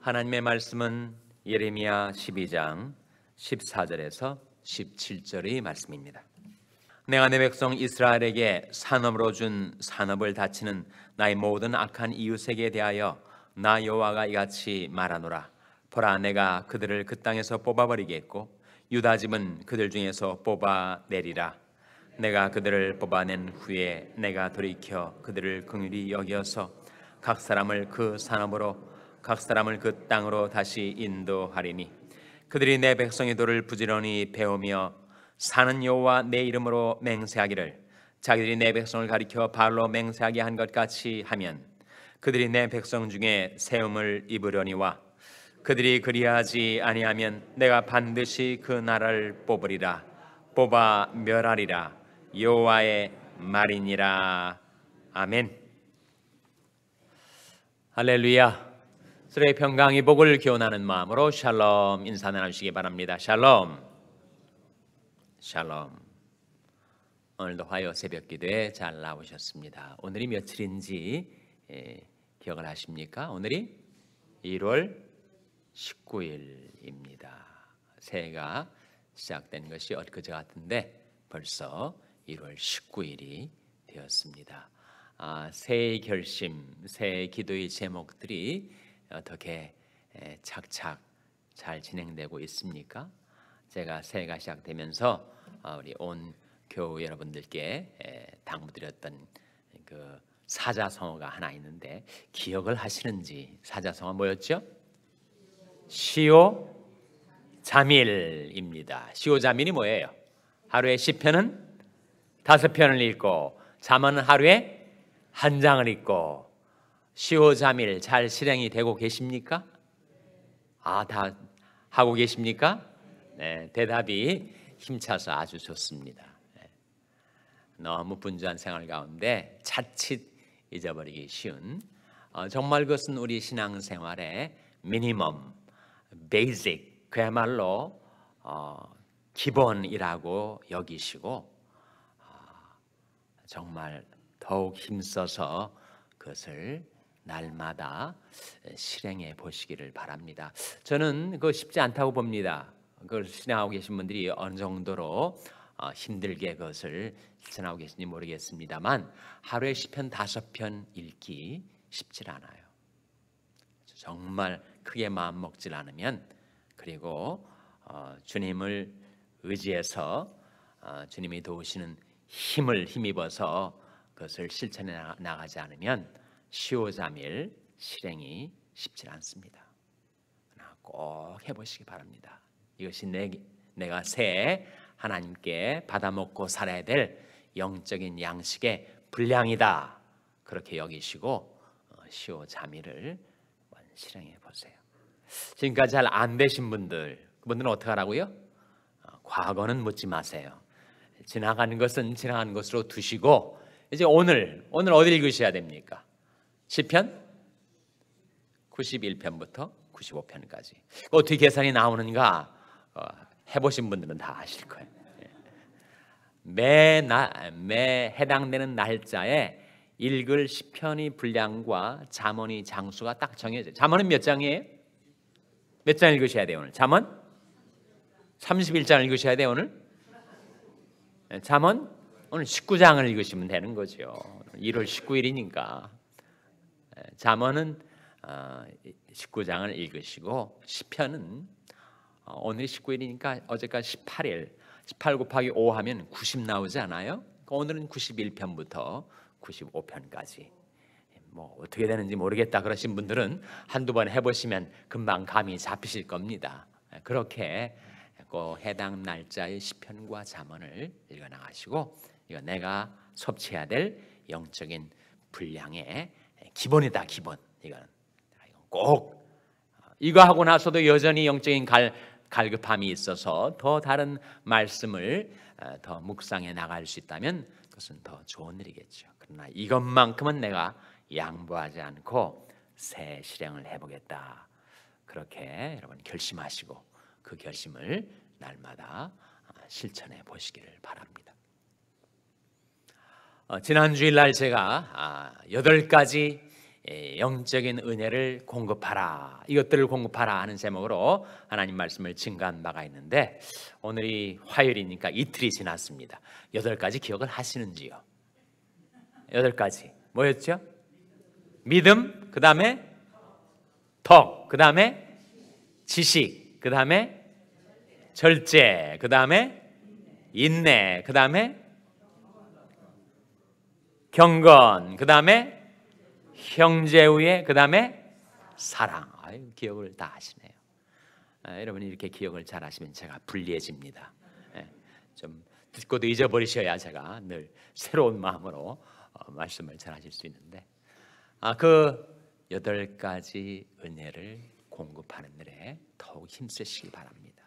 하나님의 말씀은 예레미야 12장 14절에서 17절의 말씀입니다. 내가 내 백성 이스라엘에게 산업으로 준 산업을 다치는 나의 모든 악한 이웃에게 대하여 나 여호와가 이같이 말하노라. 보라, 내가 그들을 그 땅에서 뽑아버리겠고 유다 집은 그들 중에서 뽑아내리라. 내가 그들을 뽑아낸 후에 내가 돌이켜 그들을 긍휼히 여겨서 각 사람을 그 산업으로 각 사람을 그 땅으로 다시 인도하리니 그들이 내 백성의 도를 부지런히 배우며 사는 여호와 내 이름으로 맹세하기를 자기들이 내 백성을 가리켜 바알로 맹세하게 한 것 같이 하면 그들이 내 백성 중에 세움을 입으려니와 그들이 그리하지 아니하면 내가 반드시 그 나라를 뽑으리라. 뽑아 멸하리라. 여호와의 말이니라. 아멘. 할렐루야. 서로의 평강의 복을 기원하는 마음으로 샬롬 인사 나누시기 바랍니다. 샬롬. 샬롬. 오늘도 화요 새벽 기도에 잘 나오셨습니다. 오늘이 며칠인지 기억을 하십니까? 오늘이 1월 19일입니다. 새해가 시작된 것이 엊그제 같은데 벌써 1월 19일이 되었습니다. 새해 결심, 새해 기도의 제목들이 어떻게 착착 잘 진행되고 있습니까? 제가 새해가 시작되면서 우리 온 교우 여러분들께 당부드렸던 그 사자성어가 하나 있는데 기억을 하시는지. 사자성어 뭐였죠? 시오자밀입니다. 시오자밀이 뭐예요? 하루에 10편은 5편을 읽고 잠언은 하루에 1장을 읽고 시오자밀 잘 실행이 되고 계십니까? 다 하고 계십니까? 네, 대답이 힘차서 아주 좋습니다. 너무 분주한 생활 가운데 자칫 잊어버리기 쉬운 정말 그것은 우리 신앙생활의 미니멈, 베이직, 그야말로 기본이라고 여기시고 정말 더욱 힘써서 그것을 날마다 실행해 보시기를 바랍니다. 저는 그거 쉽지 않다고 봅니다. 그걸 실행하고 계신 분들이 어느 정도로 힘들게 그것을 실천하고 계신지 모르겠습니다만 하루에 10편 5편 읽기 쉽지 않아요. 정말 크게 마음 먹질 않으면, 그리고 주님을 의지해서 주님이 도우시는 힘을 힘입어서 그것을 실천해 나가지 않으면 시오자밀 실행이 쉽지 않습니다. 꼭 해보시기 바랍니다. 이것이 내가 새해 하나님께 받아먹고 살아야 될 영적인 양식의 분량이다, 그렇게 여기시고 시오자밀을 실행해 보세요. 지금까지 잘 안 되신 분들, 그분들은 어떻게 하라고요? 과거는 묻지 마세요. 지나가는 것은 지나가는 것으로 두시고 이제 오늘 어디 읽으셔야 됩니까? 시편 91편부터 95편까지. 어떻게 계산이 나오는가 해보신 분들은 다 아실 거예요. 매 해당되는 날짜에 읽을 시편의 분량과 잠언의 장수가 딱 정해져요. 잠언은 몇 장이에요? 몇 장 읽으셔야 돼요 오늘? 잠언 31장 읽으셔야 돼요 오늘? 잠언 오늘 19장을 읽으시면 되는 거죠. 1월 19일이니까 잠언은 19장을 읽으시고 시편은 오늘이 19일이니까 어제까지 18일 18 곱하기 5 하면 90 나오지 않아요? 오늘은 91편부터 95편까지. 뭐 어떻게 되는지 모르겠다 그러신 분들은 한두 번 해보시면 금방 감이 잡히실 겁니다. 그렇게 꼭 해당 날짜의 시편과 잠언을 읽어나가시고 이거 내가 섭취해야 될 영적인 분량의 기본이다. 기본. 이건 꼭 이거 하고 나서도 여전히 영적인 갈급함이 있어서 더 다른 말씀을 더 묵상해 나갈 수 있다면 그것은 더 좋은 일이겠죠. 그러나 이것만큼은 내가 양보하지 않고 새 실행을 해보겠다, 그렇게 여러분 결심하시고 그 결심을 날마다 실천해 보시기를 바랍니다. 지난 주일날 제가 8가지 영적인 은혜를 공급하라, 이것들을 공급하라 하는 제목으로 하나님 말씀을 증거한 바가 있는데, 오늘이 화요일이니까 이틀이 지났습니다. 8가지 기억을 하시는지요? 8가지 뭐였죠? 믿음, 그 다음에 덕, 그 다음에 지식, 그 다음에 절제, 그 다음에 인내, 그 다음에 경건, 그 다음에 형제우애, 그 다음에 사랑. 아유, 기억을 다 하시네요. 여러분이 이렇게 기억을 잘 하시면 제가 불리해집니다. 좀 듣고도 잊어버리셔야 제가 늘 새로운 마음으로 말씀을 전하실 수 있는데, 그 8가지 은혜를 공급하는 일에 더욱 힘쓰시기 바랍니다.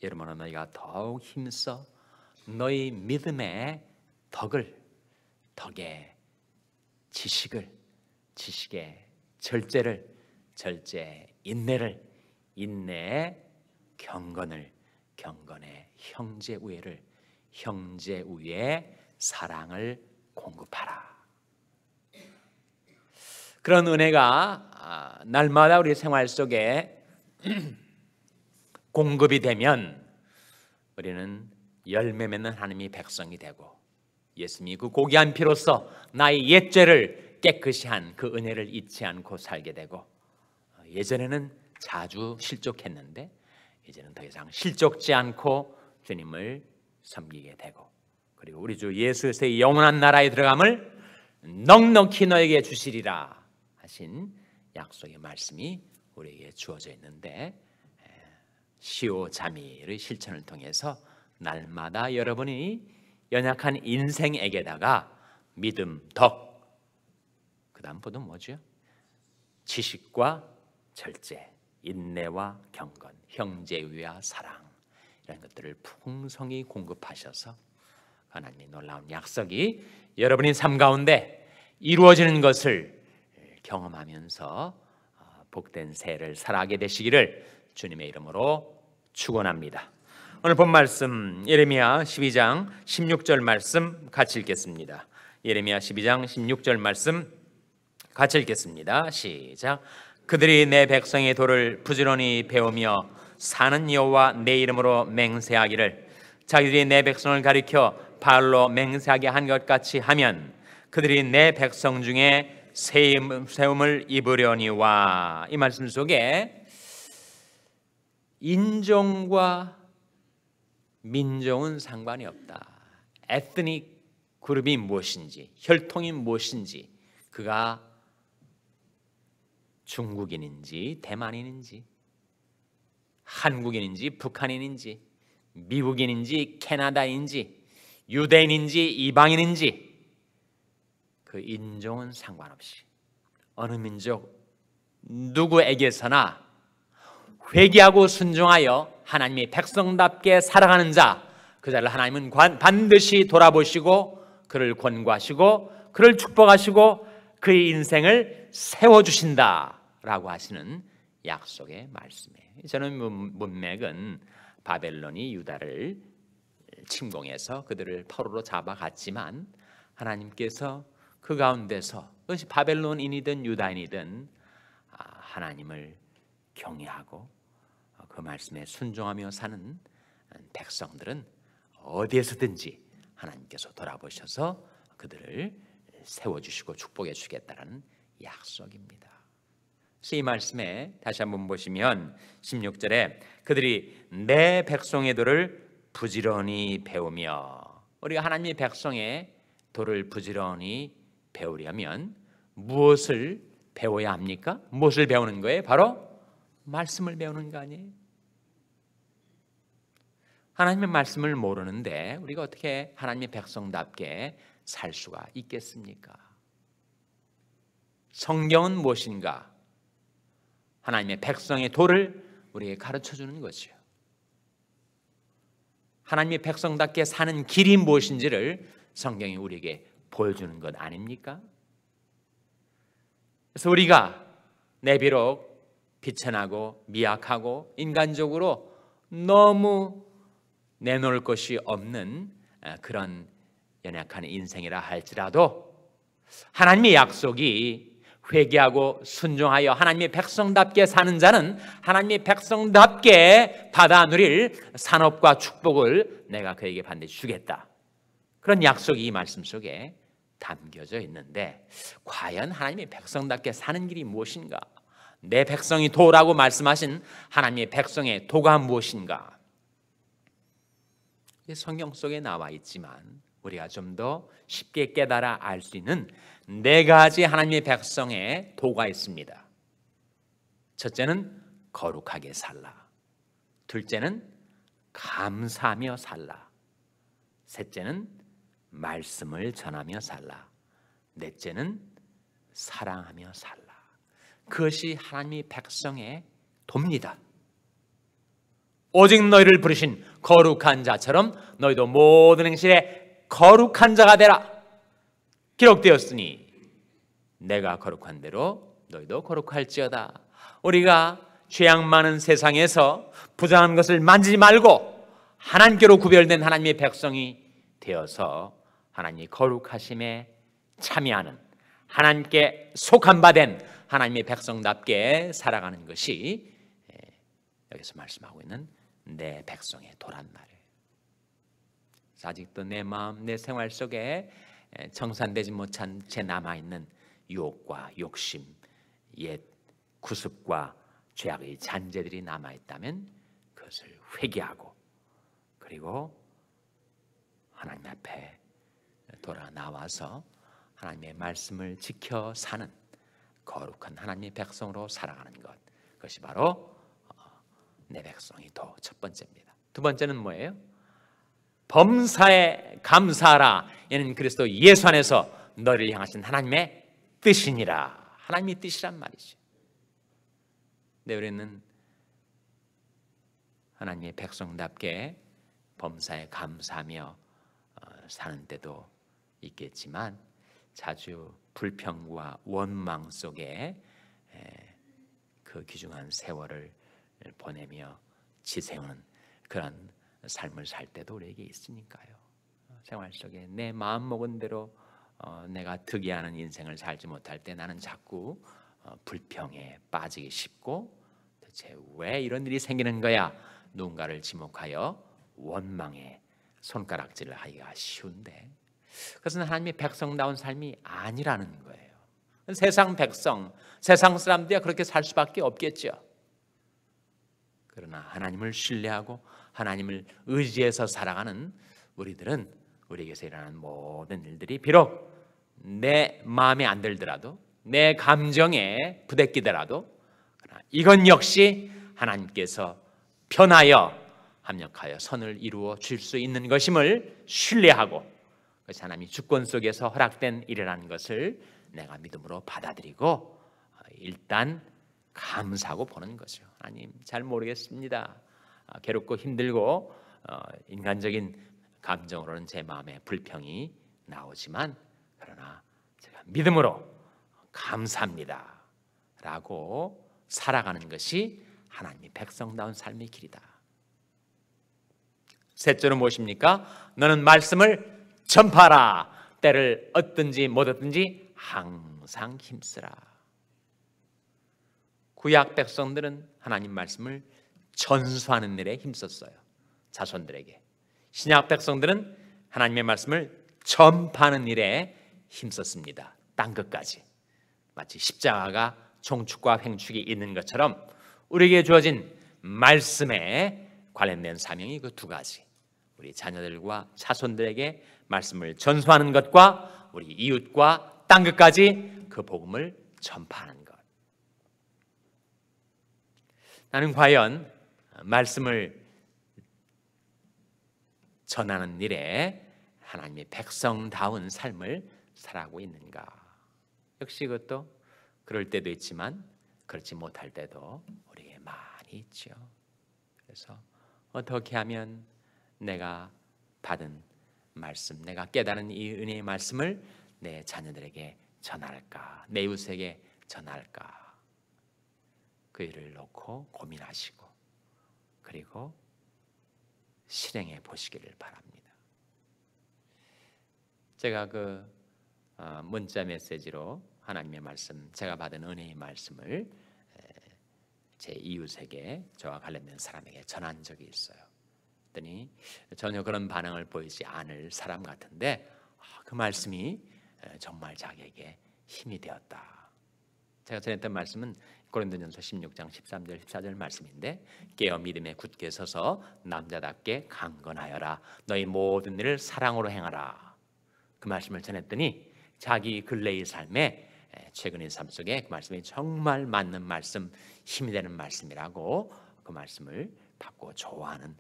여러분은 너희가 더욱 힘써 너희 믿음의 덕의 지식을, 지식의 절제를, 절제 인내를, 인내의 경건을, 경건의 형제우애를, 형제우애의 사랑을 공급하라. 그런 은혜가 날마다 우리 생활 속에 공급이 되면 우리는 열매 맺는 하나님의 백성이 되고, 예수님이 그 고귀한 피로써 나의 옛 죄를 깨끗이 한 그 은혜를 잊지 않고 살게 되고, 예전에는 자주 실족했는데 이제는 더 이상 실족지 않고 주님을 섬기게 되고, 그리고 우리 주 예수의 영원한 나라에 들어감을 넉넉히 너에게 주시리라 하신 약속의 말씀이 우리에게 주어져 있는데, 시오자미의 실천을 통해서 날마다 여러분이 연약한 인생에게다가 믿음, 덕, 그 다음부터 뭐죠? 지식과 절제, 인내와 경건, 형제우애와 사랑, 이런 것들을 풍성히 공급하셔서 하나님의 놀라운 약속이 여러분의 삶 가운데 이루어지는 것을 경험하면서 복된 새해를 살아가게 되시기를 주님의 이름으로 축원합니다. 오늘 본 말씀 예레미야 12장 16절 말씀 같이 읽겠습니다. 예레미야 12장 16절 말씀 같이 읽겠습니다. 시작. 그들이 내 백성의 도를 부지런히 배우며 사는 여호와 내 이름으로 맹세하기를, 자기들이 내 백성을 가리켜 바알로 맹세하게 한 것 같이 하면 그들이 내 백성 중에 세움을 입으려니와. 이 말씀 속에 인종과 민족은 상관이 없다. 에스닉 그룹이 무엇인지, 혈통이 무엇인지, 그가 중국인인지 대만인인지 한국인인지 북한인인지 미국인인지 캐나다인지 유대인인지 이방인인지, 그 인종은 상관없이 어느 민족 누구에게서나 회개하고 순종하여 하나님의 백성답게 살아가는 자, 그 자를 하나님은 반드시 돌아보시고 그를 권고하시고 그를 축복하시고 그의 인생을 세워주신다라고 하시는 약속의 말씀이에요. 저는 문맥은 바벨론이 유다를 침공해서 그들을 포로로 잡아갔지만 하나님께서 그 가운데서, 그것이 바벨론인이든 유다인이든 하나님을 경외하고 그 말씀에 순종하며 사는 백성들은 어디에서든지 하나님께서 돌아보셔서 그들을 세워주시고 축복해 주시겠다는 약속입니다. 그래서 이 말씀에 다시 한번 보시면 16절에 그들이 내 백성의 도를 부지런히 배우며, 우리가 하나님의 백성의 도를 부지런히 배우려면 무엇을 배워야 합니까? 무엇을 배우는 거예요? 바로 말씀을 배우는 거 아니에요? 하나님의 말씀을 모르는데 우리가 어떻게 하나님의 백성답게 살 수가 있겠습니까? 성경은 무엇인가? 하나님의 백성의 도를 우리에게 가르쳐주는 것이요, 하나님의 백성답게 사는 길이 무엇인지를 성경이 우리에게 보여주는 것 아닙니까? 그래서 우리가 비록 비천하고 미약하고 인간적으로 너무 내놓을 것이 없는 그런 연약한 인생이라 할지라도 하나님의 약속이 회개하고 순종하여 하나님의 백성답게 사는 자는 하나님의 백성답게 받아 누릴 산업과 축복을 내가 그에게 반드시 주겠다. 그런 약속이 이 말씀 속에 담겨져 있는데, 과연 하나님의 백성답게 사는 길이 무엇인가? 내 백성이 도라고 말씀하신 하나님의 백성의 도가 무엇인가? 성경 속에 나와 있지만 우리가 좀 더 쉽게 깨달아 알 수 있는 네 가지 하나님의 백성의 도가 있습니다. 첫째는 거룩하게 살라. 둘째는 감사하며 살라. 셋째는 말씀을 전하며 살라. 넷째는 사랑하며 살라. 그것이 하나님의 백성의 돕니다. 오직 너희를 부르신 거룩한 자처럼 너희도 모든 행실에 거룩한 자가 되라. 기록되었으니 내가 거룩한 대로 너희도 거룩할지어다. 우리가 죄악 많은 세상에서 부정한 것을 만지지 말고 하나님께로 구별된 하나님의 백성이 되어서 하나님의 거룩하심에 참여하는, 하나님께 속한 바 된 하나님의 백성답게 살아가는 것이 여기서 말씀하고 있는 내 백성의 도란 말이에요. 아직도 내 마음, 내 생활 속에 청산되지 못한 채 남아있는 유혹과 욕심, 옛 구습과 죄악의 잔재들이 남아있다면 그것을 회개하고 그리고 하나님 앞에 돌아 나와서 하나님의 말씀을 지켜 사는 거룩한 하나님의 백성으로 살아가는 것, 그것이 바로 내 백성이 도 첫 번째입니다. 두 번째는 뭐예요? 범사에 감사하라. 이는 그리스도 예수 안에서 너를 향하신 하나님의 뜻이니라. 하나님의 뜻이란 말이죠. 근데 우리는 하나님의 백성답게 범사에 감사하며 사는 때도 있겠지만 자주 불평과 원망 속에 그 귀중한 세월을 보내며 지새우는 그런 삶을 살 때도 우리에게 있으니까요. 생활 속에 내 마음 먹은 대로 내가 득이하는 인생을 살지 못할 때 나는 자꾸 불평에 빠지기 쉽고, 대체 왜 이런 일이 생기는 거야? 누군가를 지목하여 원망에 손가락질을 하기가 쉬운데, 그것은 하나님의 백성다운 삶이 아니라는 거예요. 세상 백성, 세상 사람들이 그렇게 살 수밖에 없겠죠. 그러나 하나님을 신뢰하고 하나님을 의지해서 살아가는 우리들은 우리에게서 일어나는 모든 일들이 비록 내 마음에 안 들더라도, 내 감정에 부대끼더라도, 그러나 이건 역시 하나님께서 편하여 합력하여 선을 이루어 줄 수 있는 것임을 신뢰하고, 그것이 하나님이 주권 속에서 허락된 일이라는 것을 내가 믿음으로 받아들이고 일단 감사하고 보는 거죠. 하나님, 잘 모르겠습니다. 괴롭고 힘들고 인간적인 감정으로는 제 마음에 불평이 나오지만, 그러나 제가 믿음으로 감사합니다 라고 살아가는 것이 하나님의 백성다운 삶의 길이다. 셋째로 무엇입니까? 너는 말씀을 전파하라. 때를 얻든지 못 얻든지 항상 힘쓰라. 구약 백성들은 하나님 말씀을 전수하는 일에 힘썼어요. 자손들에게. 신약 백성들은 하나님의 말씀을 전파하는 일에 힘썼습니다. 땅 끝까지. 마치 십자가가 종축과 횡축이 있는 것처럼 우리에게 주어진 말씀에 관련된 사명이 그 두 가지. 우리 자녀들과 자손들에게 말씀을 전수하는 것과 우리 이웃과 땅 끝까지 그 복음을 전파하는 것. 나는 과연 말씀을 전하는 일에 하나님의 백성다운 삶을 살아가고 있는가? 역시 그것도 그럴 때도 있지만 그렇지 못할 때도 우리에게 많이 있죠. 그래서 어떻게 하면 내가 받은 말씀, 내가 깨달은 이 은혜의 말씀을 내 자녀들에게 전할까, 내 이웃에게 전할까, 그 일을 놓고 고민하시고 그리고 실행해 보시기를 바랍니다. 제가 그 문자 메시지로 하나님의 말씀, 제가 받은 은혜의 말씀을 제 이웃에게, 저와 관련된 사람에게 전한 적이 있어요. 그랬더니 전혀 그런 반응을 보이지 않을 사람 같은데 그 말씀이 정말 자기에게 힘이 되었다. 제가 전했던 말씀은 고린도전서 16장 13절 14절 말씀인데, 깨어 믿음에 굳게 서서 남자답게 강건하여라. 너희 모든 일을 사랑으로 행하라. 그 말씀을 전했더니 자기 근래의 삶에, 최근의 삶 속에 그 말씀이 정말 맞는 말씀, 힘이 되는 말씀이라고 그 말씀을 받고 좋아하는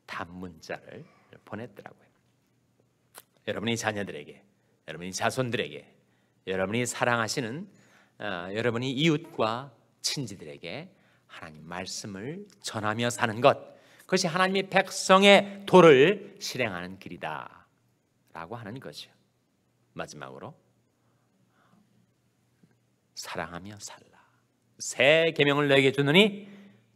답문자를 보냈더라고요. 여러분이 자녀들에게, 여러분이 자손들에게, 여러분이 사랑하시는 여러분이 이웃과 친지들에게 하나님 말씀을 전하며 사는 것, 그것이 하나님의 백성의 도를 실행하는 길이다 라고 하는 거죠. 마지막으로 사랑하며 살라. 새 계명을 너에게 주노니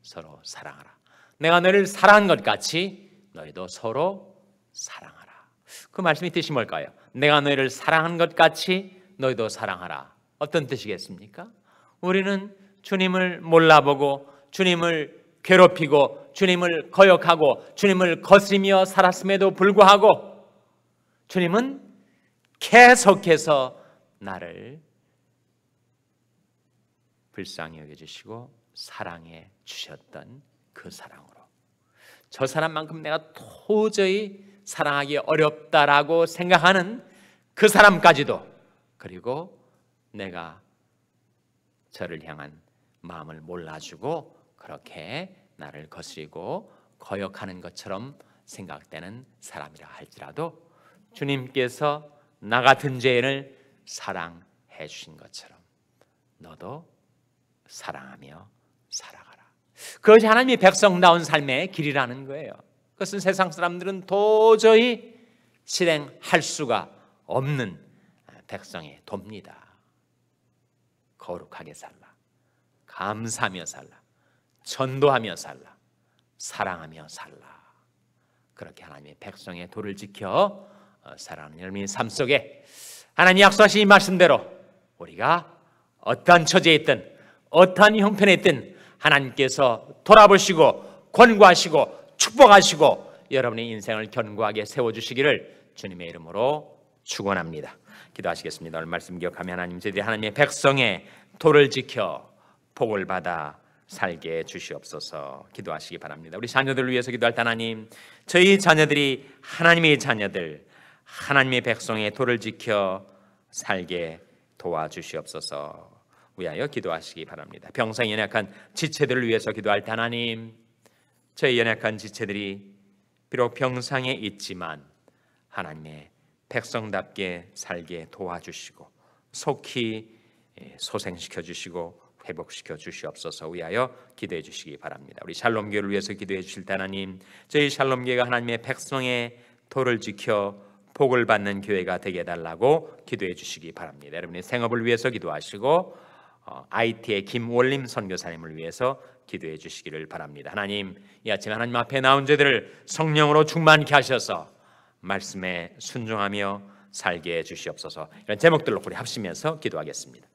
서로 사랑하라. 내가 너를 사랑한 것 같이 너희도 서로 사랑하라. 그 말씀의 뜻이 뭘까요? 내가 너희를 사랑한 것 같이 너희도 사랑하라. 어떤 뜻이겠습니까? 우리는 주님을 몰라보고 주님을 괴롭히고 주님을 거역하고 주님을 거스리며 살았음에도 불구하고 주님은 계속해서 나를 불쌍히 여겨주시고 사랑해 주셨던 그 사랑으로, 저 사람만큼 내가 도저히 사랑하기 어렵다라고 생각하는 그 사람까지도, 그리고 내가 저를 향한 마음을 몰라주고 그렇게 나를 거스리고 거역하는 것처럼 생각되는 사람이라 할지라도 주님께서 나 같은 죄인을 사랑해 주신 것처럼 너도 사랑하며 살아가라. 그것이 하나님의 백성다운 삶의 길이라는 거예요. 그것은 세상 사람들은 도저히 실행할 수가 없는 백성의 도입니다. 거룩하게 살라, 감사하며 살라, 전도하며 살라, 사랑하며 살라. 그렇게 하나님의 백성의 도를 지켜 살아가는 여러분의 삶 속에 하나님 약속하신 이 말씀대로 우리가 어떠한 처지에 있든 어떠한 형편에 있든 하나님께서 돌아보시고 권고하시고 축복하시고 여러분의 인생을 견고하게 세워주시기를 주님의 이름으로 축원합니다. 기도하시겠습니다. 오늘 말씀 기억하며 하나님, 저희들이 하나님의 백성의 도를 지켜 복을 받아 살게 해주시옵소서. 기도하시기 바랍니다. 우리 자녀들을 위해서 기도할 때 하나님, 저희 자녀들이 하나님의 자녀들, 하나님의 백성의 도를 지켜 살게 도와주시옵소서. 위하여 기도하시기 바랍니다. 병상에 연약한 지체들을 위해서 기도할 때 하나님, 저희 연약한 지체들이 비록 병상에 있지만 하나님의 백성답게 살게 도와주시고 속히 소생시켜 주시고 회복시켜 주시옵소서. 위하여 기도해 주시기 바랍니다. 우리 샬롬교회를 위해서 기도해 주실 때 하나님, 저희 샬롬교회가 하나님의 백성의 도를 지켜 복을 받는 교회가 되게 해달라고 기도해 주시기 바랍니다. 여러분의 생업을 위해서 기도하시고 IT의 김원림 선교사님을 위해서 기도해 주시기를 바랍니다. 하나님, 이 아침 하나님 앞에 나온 저들을 성령으로 충만케 하셔서 말씀에 순종하며 살게 해 주시옵소서. 이런 제목들로 우리 합심해서 기도하겠습니다.